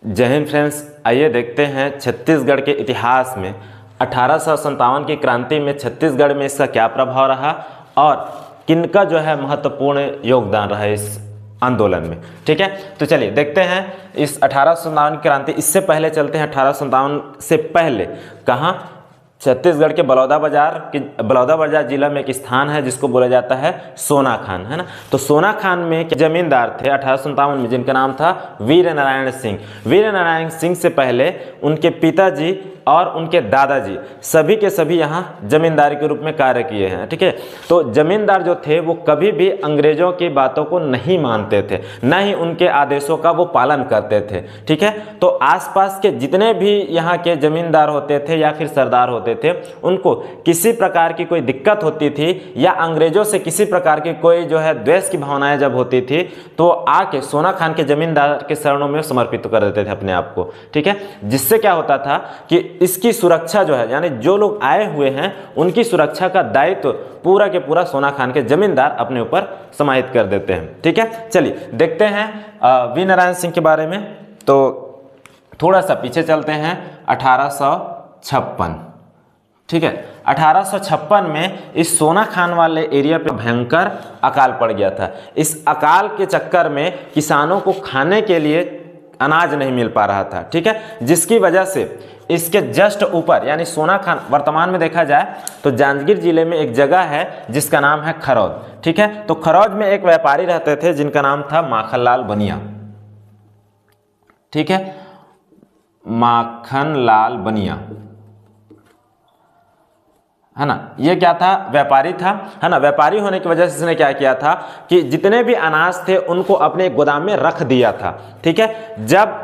जय हिंद फ्रेंड्स, आइए देखते हैं छत्तीसगढ़ के इतिहास में 1857 की क्रांति में छत्तीसगढ़ में इसका क्या प्रभाव रहा और किनका जो है महत्वपूर्ण योगदान रहा इस आंदोलन में। ठीक है, तो चलिए देखते हैं इस 1857 की क्रांति। इससे पहले चलते हैं 1857 से पहले कहाँ, छत्तीसगढ़ के बलौदाबाजार जिला में एक स्थान है जिसको बोला जाता है सोनाखान, है ना। तो सोनाखान में एक जमींदार थे 1857 में जिनका नाम था वीरनारायण सिंह। वीरनारायण सिंह से पहले उनके पिताजी और उनके दादाजी सभी के सभी यहाँ जमींदारी के रूप में कार्य किए हैं। ठीक है, तो जमींदार जो थे वो कभी भी अंग्रेजों की बातों को नहीं मानते थे, न ही उनके आदेशों का वो पालन करते थे। ठीक है, तो आसपास के जितने भी यहाँ के जमींदार होते थे या फिर सरदार होते थे, उनको किसी प्रकार की कोई दिक्कत होती थी या अंग्रेजों से किसी प्रकार की कोई जो है द्वेष की भावनाएं जब होती थी तो आके सोनाखान के जमींदार के शरणों में समर्पित कर देते थे अपने आप को। ठीक है, जिससे क्या होता था कि इसकी सुरक्षा जो है, यानी जो लोग आए हुए हैं उनकी सुरक्षा का दायित्व पूरा के पूरा सोनाखान के जमींदार अपने ऊपर समाहित कर देते हैं। ठीक है, चलिए देखते हैं वीरनारायण सिंह के बारे में। तो थोड़ा सा पीछे चलते हैं 1856। ठीक है, 1856 में इस सोनाखान वाले एरिया पे भयंकर अकाल पड़ गया था। इस अकाल के चक्कर में किसानों को खाने के लिए अनाज नहीं मिल पा रहा था। ठीक है, जिसकी वजह से इसके जस्ट ऊपर यानी सोनाखान, वर्तमान में देखा जाए तो जांजगीर जिले में एक जगह है जिसका नाम है खरौद। ठीक है, तो खरौद में एक व्यापारी रहते थे जिनका नाम था माखनलाल बनिया। ठीक है, माखनलाल बनिया, है ना। ये क्या था, व्यापारी था, है ना। व्यापारी होने की वजह से इसने क्या किया था कि जितने भी अनाज थे उनको अपने गोदाम में रख दिया था। ठीक है, जब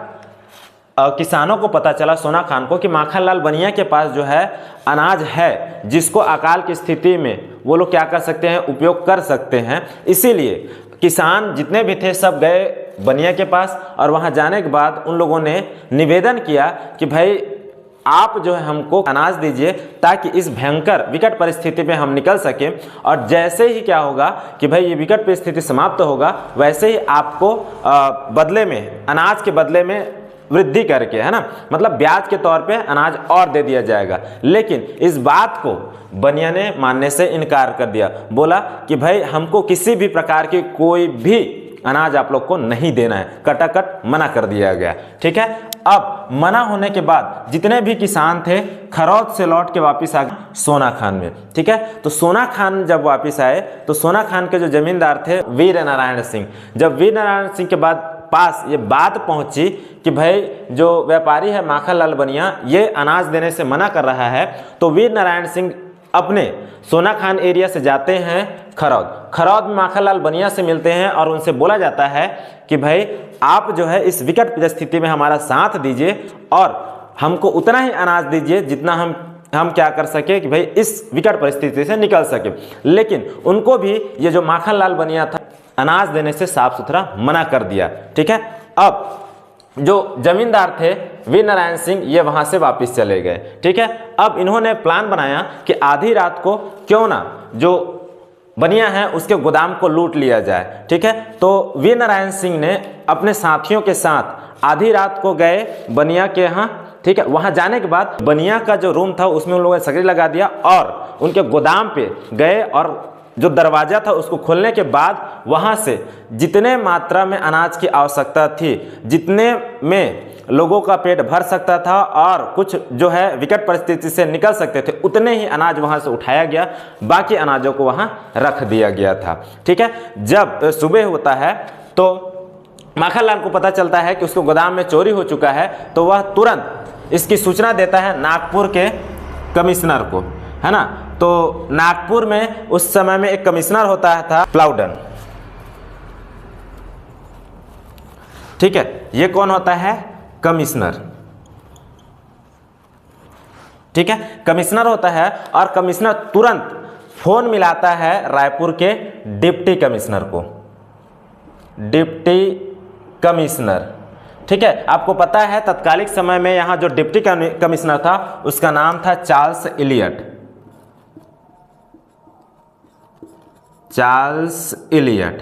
किसानों को पता चला सोनाखान को कि माखनलाल बनिया के पास जो है अनाज है जिसको अकाल की स्थिति में वो लोग क्या कर सकते हैं, उपयोग कर सकते हैं, इसीलिए किसान जितने भी थे सब गए बनिया के पास और वहां जाने के बाद उन लोगों ने निवेदन किया कि भाई आप जो है हमको अनाज दीजिए ताकि इस भयंकर विकट परिस्थिति में हम निकल सकें। और जैसे ही क्या होगा कि भाई ये विकट परिस्थिति समाप्त होगा वैसे ही आपको बदले में, अनाज के बदले में वृद्धि करके, है ना, मतलब ब्याज के तौर पे अनाज और दे दिया जाएगा। लेकिन इस बात को बनिया ने मानने से इनकार कर दिया। बोला कि भाई हमको किसी भी प्रकार की कोई भी अनाज आप लोग को नहीं देना है, कटाकट मना कर दिया गया। ठीक है, अब मना होने के बाद जितने भी किसान थे खरौद से लौट के वापस आ गए सोनाखान में। ठीक है, तो सोनाखान जब वापस आए तो सोनाखान के जो जमींदार थे वीरनारायण सिंह, जब वीरनारायण सिंह के बाद पास ये बात पहुंची कि भाई जो व्यापारी है माखनलाल बनिया ये अनाज देने से मना कर रहा है, तो वीरनारायण सिंह अपने सोनाखान एरिया से जाते हैं खरौद में माखनलाल बनिया से मिलते हैं और उनसे बोला जाता है कि भाई आप जो है इस विकट परिस्थिति में हमारा साथ दीजिए और हमको उतना ही अनाज दीजिए जितना हम क्या कर सके कि भाई इस विकट परिस्थिति से निकल सके। लेकिन उनको भी ये जो माखनलाल बनिया था अनाज देने से साफ सुथरा मना कर दिया। ठीक है, अब जो जमींदार थे वीरनारायण सिंह ये वहां से वापस चले गए। ठीक है, अब इन्होंने प्लान बनाया कि आधी रात को क्यों ना जो बनिया है उसके गोदाम को लूट लिया जाए। ठीक है, तो वीरनारायण सिंह ने अपने साथियों के साथ आधी रात को गए बनिया के यहाँ। ठीक है, वहां जाने के बाद बनिया का जो रूम था उसमें उन लोगों ने सकरी लगा दिया और उनके गोदाम पे गए और जो दरवाजा था उसको खोलने के बाद वहां से जितने मात्रा में अनाज की आवश्यकता थी, जितने में लोगों का पेट भर सकता था और कुछ जो है विकट परिस्थिति से निकल सकते थे, उतने ही अनाज वहां से उठाया गया, बाकी अनाजों को वहां रख दिया गया था। ठीक है, जब सुबह होता है तो माखनलाल को पता चलता है कि उसको गोदाम में चोरी हो चुका है, तो वह तुरंत इसकी सूचना देता है नागपुर के कमिश्नर को, है ना। तो नागपुर में उस समय में एक कमिश्नर होता था प्लाउडन। ठीक है, ये कौन होता है, कमिश्नर। ठीक है, कमिश्नर होता है और कमिश्नर तुरंत फोन मिलाता है रायपुर के डिप्टी कमिश्नर को, डिप्टी कमिश्नर। ठीक है, आपको पता है तत्कालिक समय में यहाँ जो डिप्टी कमिश्नर था उसका नाम था चार्ल्स इलियट। चार्ल्स इलियट,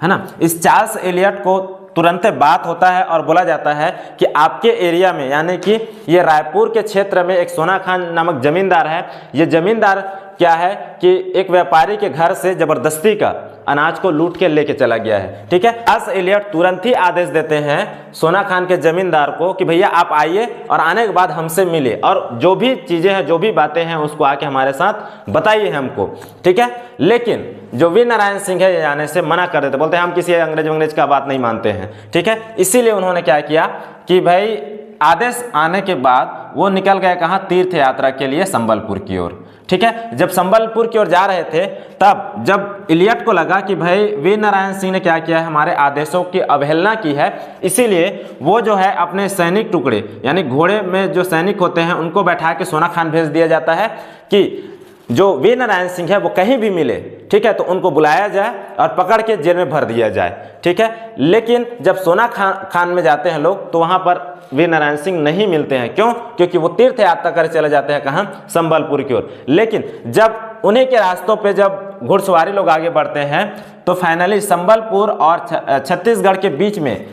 है ना। इस चार्ल्स इलियट को तुरंत बात होता है और बोला जाता है कि आपके एरिया में, यानी कि ये रायपुर के क्षेत्र में एक सोना खान नामक जमींदार है। ये जमींदार क्या है कि एक व्यापारी के घर से जबरदस्ती का अनाज को लूट के लेके चला गया है। ठीक है, चार्ल्स एलियट तुरंत ही आदेश देते हैं सोना खान के जमींदार को कि भैया आप आइए और आने के बाद हमसे मिले और जो भी चीजें हैं, जो भी बातें हैं, उसको आके हमारे साथ बताइए हमको। ठीक है, लेकिन जो वीर नारायण सिंह है ये आने से मना कर देते, बोलते हैं हम किसी अंग्रेज का बात नहीं मानते हैं। ठीक है, इसीलिए उन्होंने क्या किया कि भाई आदेश आने के बाद वो निकल गए कहाँ, तीर्थ यात्रा के लिए संबलपुर की ओर। ठीक है, जब संबलपुर की ओर जा रहे थे तब जब इलियट को लगा कि भाई वीर नारायण सिंह ने क्या किया है, हमारे आदेशों की अवहेलना की है, इसीलिए वो जो है अपने सैनिक टुकड़े यानी घोड़े में जो सैनिक होते हैं उनको बैठा के सोना खान भेज दिया जाता है कि जो वीर नारायण सिंह है वो कहीं भी मिले, ठीक है, तो उनको बुलाया जाए और पकड़ के जेल में भर दिया जाए। ठीक है, लेकिन जब सोना खान में जाते हैं लोग तो वहां पर वीर नारायण सिंह नहीं मिलते हैं। क्यों? क्योंकि वो तीर्थ यात्रा कर चले जाते हैं कहाँ, संबलपुर की ओर। लेकिन जब उन्हीं के रास्तों पे जब घुड़सवारी लोग आगे बढ़ते हैं तो फाइनली संबलपुर और छत्तीसगढ़ के बीच में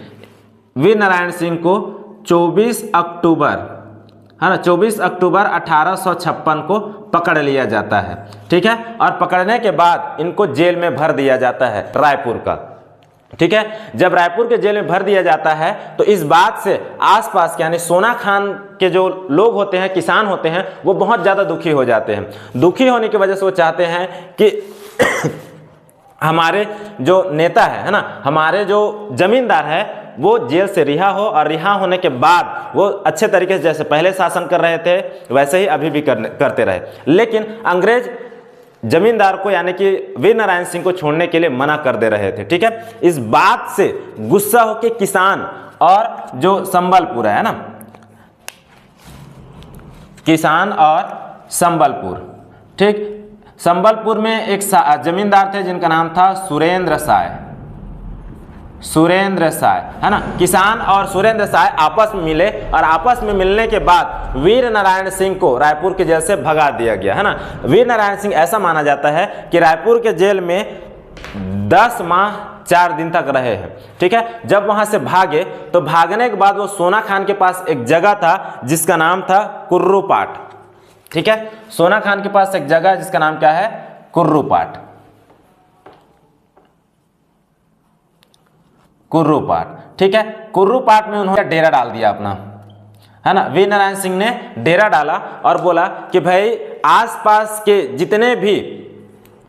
वीर नारायण सिंह को 24 अक्टूबर 1856 को पकड़ लिया जाता है। ठीक है, और पकड़ने के बाद इनको जेल में भर दिया जाता है रायपुर का। ठीक है, जब रायपुर के जेल में भर दिया जाता है तो इस बात से आसपास यानी सोना खान के जो लोग होते हैं, किसान होते हैं, वो बहुत ज़्यादा दुखी हो जाते हैं। दुखी होने की वजह से वो चाहते हैं कि हमारे जो नेता है ना, हमारे जो जमींदार है वो जेल से रिहा हो और रिहा होने के बाद वो अच्छे तरीके से जैसे पहले शासन कर रहे थे वैसे ही अभी भी करते रहे। लेकिन अंग्रेज जमींदार को यानी कि वीर नारायण सिंह को छोड़ने के लिए मना कर दे रहे थे। ठीक है, इस बात से गुस्सा होकर किसान और जो संबलपुर है ना, किसान और संबलपुर, ठीक, संबलपुर में एक जमींदार थे जिनका नाम था सुरेंद्र साय है ना। किसान और सुरेंद्र साय आपस में मिले और आपस में मिलने के बाद वीर नारायण सिंह को रायपुर के जेल से भगा दिया गया है ना। वीर नारायण सिंह ऐसा माना जाता है कि रायपुर के जेल में 10 माह 4 दिन तक रहे हैं। ठीक है, जब वहां से भागे तो भागने के बाद वो सोना खान के पास एक जगह था जिसका नाम था कुर्रूपाट। ठीक है, सोना खान के पास एक जगह जिसका नाम क्या है, कुर्रूपाट। ठीक है, कुर्रूपाट में उन्होंने डेरा डाल दिया अपना, है ना। वीर नारायण सिंह ने डेरा डाला और बोला कि भाई आसपास के जितने भी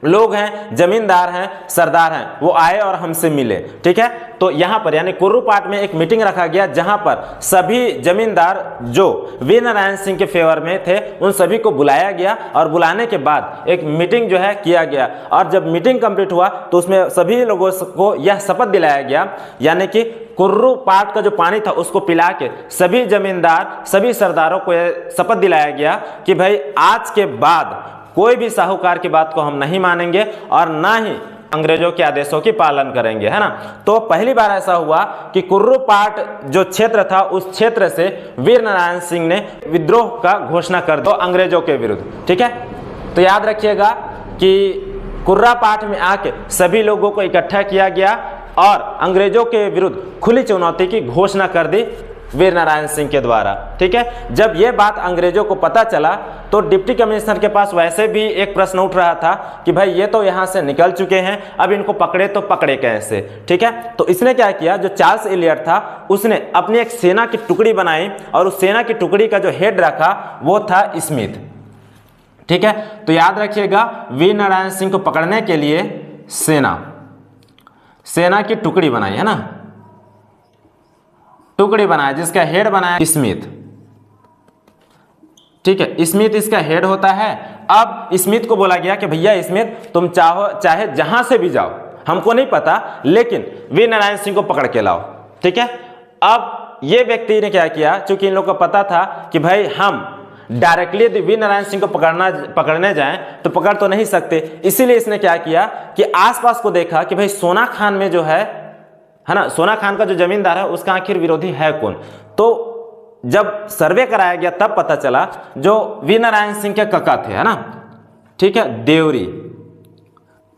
लोग हैं, जमींदार हैं, सरदार हैं, वो आए और हमसे मिले। ठीक है, तो यहाँ पर यानी कुर्रूपाट में एक मीटिंग रखा गया जहाँ पर सभी जमींदार जो वीर नारायण सिंह के फेवर में थे उन सभी को बुलाया गया और बुलाने के बाद एक मीटिंग जो है किया गया। और जब मीटिंग कंप्लीट हुआ तो उसमें सभी लोगों को यह शपथ दिलाया गया, यानी कि कुर्रूपाट का जो पानी था उसको पिला के सभी जमींदार, सभी सरदारों को यह शपथ दिलाया गया कि भाई आज के बाद कोई भी साहूकार की बात को हम नहीं मानेंगे और ना ही अंग्रेजों के आदेशों की पालन करेंगे, है ना। तो पहली बार ऐसा हुआ कि कुर्रूपाट जो क्षेत्र था उस क्षेत्र से वीर नारायण सिंह ने विद्रोह का घोषणा कर दिया अंग्रेजों के विरुद्ध। ठीक है, तो याद रखिएगा कि कुर्रूपाट में आके सभी लोगों को इकट्ठा किया गया और अंग्रेजों के विरुद्ध खुली चुनौती की घोषणा कर दी वीर नारायण सिंह के द्वारा। ठीक है, जब यह बात अंग्रेजों को पता चला तो डिप्टी कमिश्नर के पास वैसे भी एक प्रश्न उठ रहा था कि भाई ये तो यहाँ से निकल चुके हैं, अब इनको पकड़े तो पकड़े कैसे। ठीक है, तो इसने क्या किया, जो चार्ल्स एलियट था उसने अपनी एक सेना की टुकड़ी बनाई और उस सेना की टुकड़ी का जो हेड रखा वो था स्मिथ। ठीक है, तो याद रखिएगा वीर नारायण सिंह को पकड़ने के लिए सेना की टुकड़ी बनाई, है ना, टुकड़ी बनाया जिसका हेड बनाया स्मिथ। ठीक है, स्मिथ इसका हेड होता है। अब स्मिथ को बोला गया कि भैया स्मिथ तुम चाहे जहां से भी जाओ, हमको नहीं पता, लेकिन वीर नारायण सिंह को पकड़ के लाओ। ठीक है, अब ये व्यक्ति ने क्या किया, चूंकि इन लोगों को पता था कि भाई हम डायरेक्टली यदि वीर नारायण सिंह को पकड़ने जाएं तो पकड़ तो नहीं सकते, इसीलिए इसने क्या किया कि आसपास को देखा कि भाई सोना खान में जो है ना, सोना खान का जो जमींदार है उसका आखिर विरोधी है कौन। तो जब सर्वे कराया गया तब पता चला जो वीर नारायण सिंह के काका थे, है ना, ठीक है, देवरी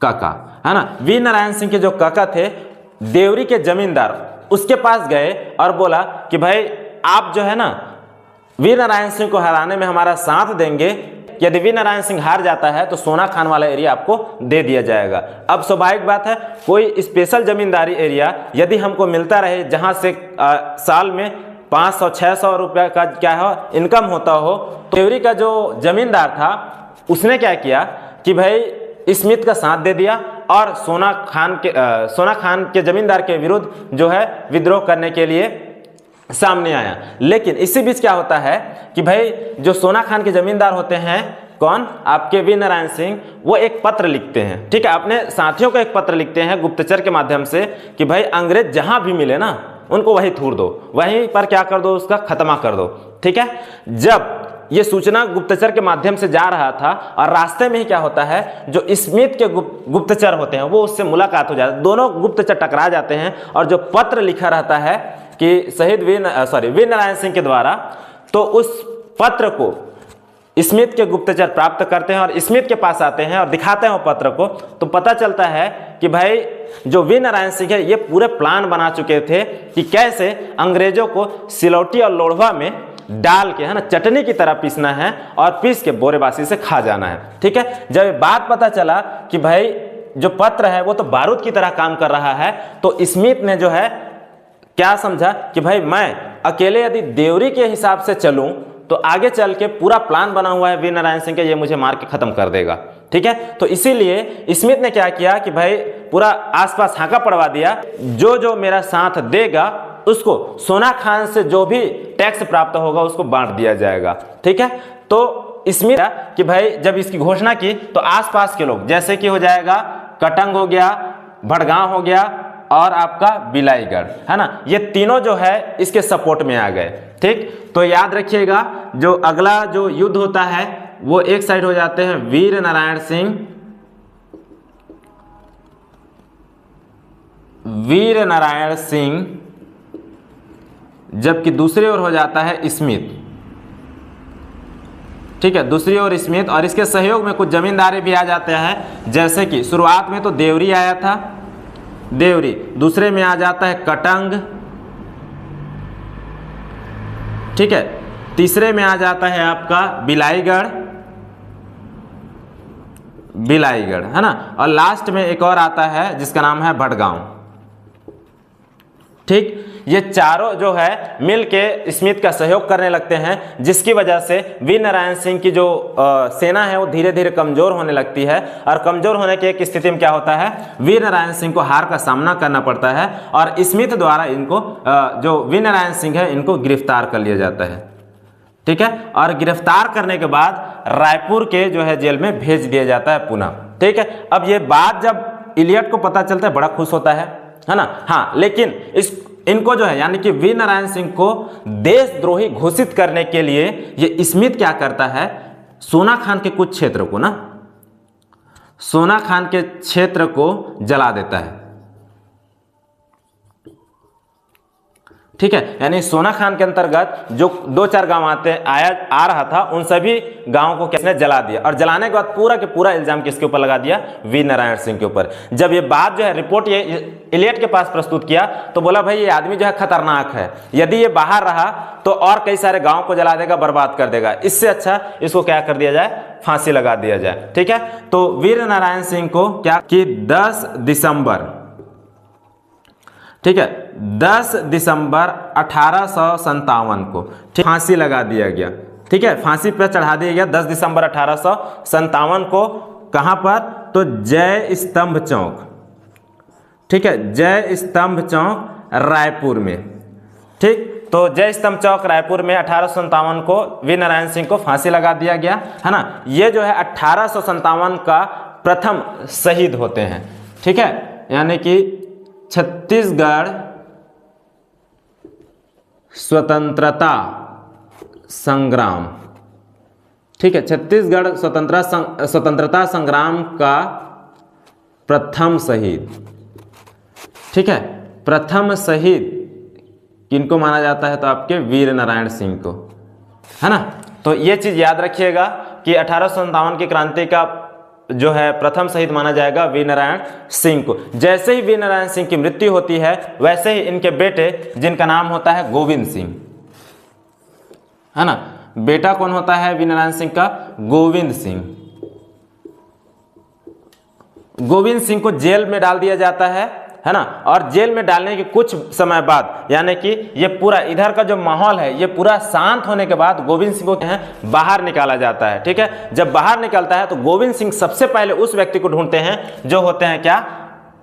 काका, है ना, वीर नारायण सिंह के जो काका थे, देवरी के जमींदार उसके पास गए और बोला कि भाई आप जो है ना वीर नारायण सिंह को हराने में हमारा साथ देंगे, यदि वीर नारायण सिंह हार जाता है तो सोना खान वाला एरिया आपको दे दिया जाएगा। अब स्वाभाविक बात है, कोई स्पेशल जमींदारी एरिया यदि हमको मिलता रहे जहां से साल में 500-600 रुपये का क्या है इनकम होता हो, तो देवरी का जो जमींदार था उसने क्या किया कि भाई स्मिथ का साथ दे दिया और सोना खान के जमींदार के विरुद्ध जो है विद्रोह करने के लिए सामने आया। लेकिन इसी बीच क्या होता है कि भाई जो सोना खान के जमींदार होते हैं, कौन, आपके वीर नारायण सिंह, वो एक पत्र लिखते हैं, ठीक है, अपने साथियों को एक पत्र लिखते हैं गुप्तचर के माध्यम से कि भाई अंग्रेज जहां भी मिले ना उनको वहीं थूर दो, वहीं पर क्या कर दो, उसका खत्मा कर दो, ठीक है। जब ये सूचना गुप्तचर के माध्यम से जा रहा था और रास्ते में ही क्या होता है, जो स्मिथ के गुप्तचर होते हैं वो उससे मुलाकात हो जाती है, दोनों गुप्तचर टकरा जाते हैं और जो पत्र लिखा रहता है कि शहीद वीर नारायण सिंह के द्वारा, तो उस पत्र को स्मिथ के गुप्तचर प्राप्त करते हैं और स्मिथ के पास आते हैं और दिखाते हैं वो पत्र को, तो पता चलता है कि भाई जो वीर नारायण सिंह है ये पूरे प्लान बना चुके थे कि कैसे अंग्रेजों को सिलौटी और लोढ़वा में डाल के, है ना, चटनी की तरह पीसना है और पीस के बोरेबासी से खा जाना है, ठीक है। जब ये बात पता चला कि भाई जो पत्र है वो तो बारूद की तरह काम कर रहा है, तो स्मिथ ने जो है क्या समझा कि भाई मैं अकेले यदि देवरी के हिसाब से चलूं तो आगे चल के पूरा प्लान बना हुआ है वीर नारायण सिंह का, ये मुझे मार के खत्म कर देगा, ठीक है। तो इसीलिए स्मिथ ने क्या किया कि भाई पूरा आसपास हाका पड़वा दिया, जो मेरा साथ देगा उसको सोना खान से जो भी टैक्स प्राप्त होगा उसको बांट दिया जाएगा, ठीक है। तो स्मिथ कि भाई जब इसकी घोषणा की तो आसपास के लोग, जैसे कि हो जाएगा कटंग हो गया, भड़गांव हो गया और आपका बिलाईगढ़, है ना, ये तीनों जो है इसके सपोर्ट में आ गए, ठीक। तो याद रखिएगा जो अगला जो युद्ध होता है वो एक साइड हो जाते हैं वीर नारायण सिंह, जबकि दूसरी ओर हो जाता है स्मिथ, ठीक है, दूसरी ओर स्मिथ, और इसके सहयोग में कुछ जमींदारी भी आ जाते हैं, जैसे कि शुरुआत में तो देवरी आया था, देवरी, दूसरे में आ जाता है कटंग, ठीक है, तीसरे में आ जाता है आपका बिलाईगढ़, है ना, और लास्ट में एक और आता है जिसका नाम है भड़गांव, ठीक। ये चारों जो है मिलके स्मिथ का सहयोग करने लगते हैं, जिसकी वजह से वीर नारायण सिंह की जो सेना है वो धीरे धीरे कमजोर होने लगती है, और कमजोर होने की एक स्थिति में क्या होता है, वीर नारायण सिंह को हार का सामना करना पड़ता है और स्मिथ द्वारा इनको जो वीर नारायण सिंह है इनको गिरफ्तार कर लिया जाता है, ठीक है। और गिरफ्तार करने के बाद रायपुर के जो है जेल में भेज दिया जाता है पुनः, ठीक है। अब ये बात जब इलियट को पता चलता है बड़ा खुश होता है ना, हाँ, लेकिन इनको जो है यानी कि वीर नारायण सिंह को देशद्रोही घोषित करने के लिए ये स्मिथ क्या करता है, सोना खान के कुछ क्षेत्र को ना, सोना खान के क्षेत्र को जला देता है, ठीक है। यानी सोना खान के अंतर्गत जो 2-4 गांव आ रहा था उन सभी गांवों को किसने जला दिया, और जलाने के बाद पूरा के पूरा इल्जाम किसके ऊपर लगा दिया, वीर नारायण सिंह के ऊपर। जब ये बात जो है रिपोर्ट ये इलियट के पास प्रस्तुत किया तो बोला भाई ये आदमी जो है खतरनाक है, यदि ये बाहर रहा तो और कई सारे गाँव को जला देगा, बर्बाद कर देगा, इससे अच्छा इसको क्या कर दिया जाए, फांसी लगा दिया जाए, ठीक है। तो वीर नारायण सिंह को क्या कि 10 दिसंबर, ठीक है, 10 दिसंबर 1857 को फांसी लगा दिया गया, ठीक है, फांसी पर चढ़ा दिया गया 10 दिसंबर 1857 को। कहां पर, तो जय स्तंभ चौक, ठीक है, जय स्तंभ चौक रायपुर में, ठीक। तो जय स्तंभ चौक रायपुर में 1857 को वीर नारायण सिंह को फांसी लगा दिया गया, है ना। ये जो है 1857 का प्रथम शहीद होते हैं, ठीक है, यानी कि छत्तीसगढ़ स्वतंत्रता संग्राम, ठीक है, छत्तीसगढ़ स्वतंत्रता संग्राम का प्रथम शहीद, ठीक है। प्रथम शहीद किनको माना जाता है, तो आपके वीर नारायण सिंह को, है ना। तो ये चीज याद रखिएगा कि 1857 की क्रांति का जो है प्रथम शहीद माना जाएगा वीर नारायण सिंह को। जैसे ही वीर नारायण सिंह की मृत्यु होती है वैसे ही इनके बेटे, जिनका नाम होता है गोविंद सिंह, है ना, बेटा कौन होता है वीर नारायण सिंह का? गोविंद सिंह। गोविंद सिंह को जेल में डाल दिया जाता है ना, और जेल में डालने के कुछ समय बाद, यानी कि ये पूरा इधर का जो माहौल है ये पूरा शांत होने के बाद गोविंद सिंह को बाहर निकाला जाता है। ठीक है, जब बाहर निकलता है तो गोविंद सिंह सबसे पहले उस व्यक्ति को ढूंढते हैं जो होते हैं क्या?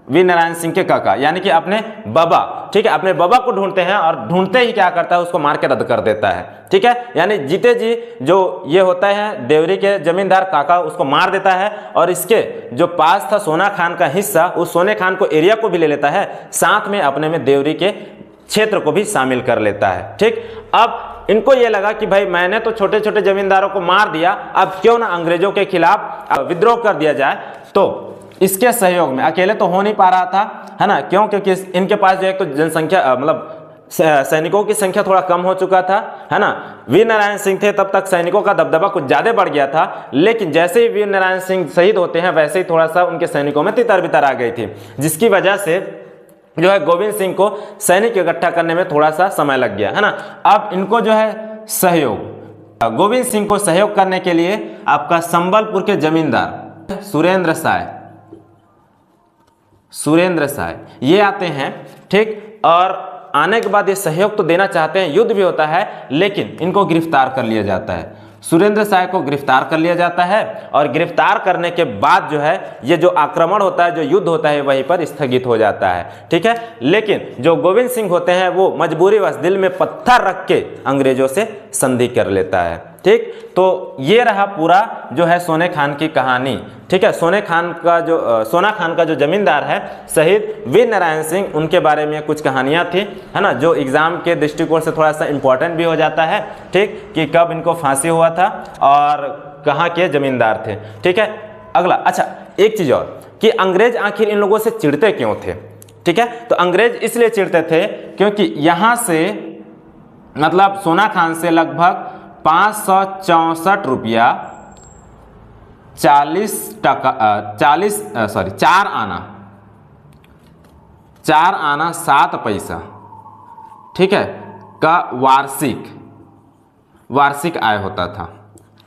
वीर नारायण सिंह के काका, यानी कि अपने बाबा। ठीक है, अपने बाबा को ढूंढते हैं और ढूंढते ही क्या करता है? उसको मार के रद्द कर देता है। ठीक है, यानी जीते जी जो ये होता है देवरी के जमींदार काका, उसको मार देता है और इसके जो पास था सोना खान का हिस्सा, उस सोने खान को एरिया को भी ले लेता है, साथ में अपने में देवरी के क्षेत्र को भी शामिल कर लेता है। ठीक, अब इनको ये लगा कि भाई मैंने तो छोटे छोटे जमींदारों को मार दिया, अब क्यों ना अंग्रेजों के खिलाफ विद्रोह कर दिया जाए। तो इसके सहयोग में, अकेले तो हो नहीं पा रहा था, है ना, क्यों? क्योंकि इनके पास जो है तो जनसंख्या मतलब सैनिकों की संख्या थोड़ा कम हो चुका था, है ना। वीर नारायण सिंह थे तब तक सैनिकों का दबदबा कुछ ज्यादा बढ़ गया था, लेकिन जैसे ही वीर नारायण सिंह शहीद होते हैं वैसे ही थोड़ा सा उनके सैनिकों में तितर बितर आ गई थी, जिसकी वजह से जो है गोविंद सिंह को सैनिक इकट्ठा करने में थोड़ा सा समय लग गया, है ना। अब इनको जो है सहयोग, गोविंद सिंह को सहयोग करने के लिए आपका संबलपुर के जमींदार सुरेंद्र साय ये आते हैं। ठीक, और आने के बाद ये सहयोग तो देना चाहते हैं, युद्ध भी होता है, लेकिन इनको गिरफ्तार कर लिया जाता है। सुरेंद्र साय को गिरफ्तार कर लिया जाता है और गिरफ्तार करने के बाद जो है ये जो आक्रमण होता है, जो युद्ध होता है, वहीं पर स्थगित हो जाता है। ठीक है, लेकिन जो गोविंद सिंह होते हैं वो मजबूरीवश दिल में पत्थर रख के अंग्रेजों से संधि कर लेता है। ठीक, तो ये रहा पूरा जो है सोने खान की कहानी। ठीक है, सोना खान का जो जमींदार है शहीद वीर नारायण सिंह, उनके बारे में कुछ कहानियां थी, है ना, जो एग्जाम के दृष्टिकोण से थोड़ा सा इंपॉर्टेंट भी हो जाता है। ठीक, कि कब इनको फांसी हुआ था और कहाँ के जमींदार थे। ठीक है, अगला, अच्छा एक चीज और कि अंग्रेज आखिर इन लोगों से चिढ़ते क्यों थे? ठीक है, तो अंग्रेज इसलिए चिढ़ते थे क्योंकि यहां से मतलब सोना खान से लगभग 564 रुपया 4 आना 7 पैसा, ठीक है, का वार्षिक आय होता था।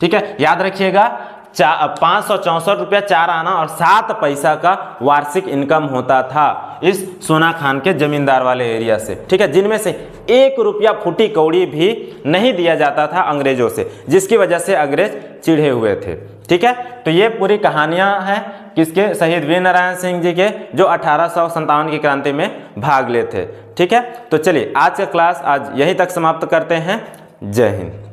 ठीक है, याद रखिएगा 564 रुपया 4 आना और 7 पैसा का वार्षिक इनकम होता था इस सोना खान के जमींदार वाले एरिया से। ठीक है, जिनमें से 1 रुपया फूटी कौड़ी भी नहीं दिया जाता था अंग्रेजों से, जिसकी वजह से अंग्रेज चिढ़े हुए थे। ठीक है, तो ये पूरी कहानियां हैं किसके? शहीद वीर नारायण सिंह जी के, जो 1857 की क्रांति में भाग लेते थे। ठीक है, तो चलिए आज का क्लास आज यहीं तक समाप्त करते हैं। जय हिंद।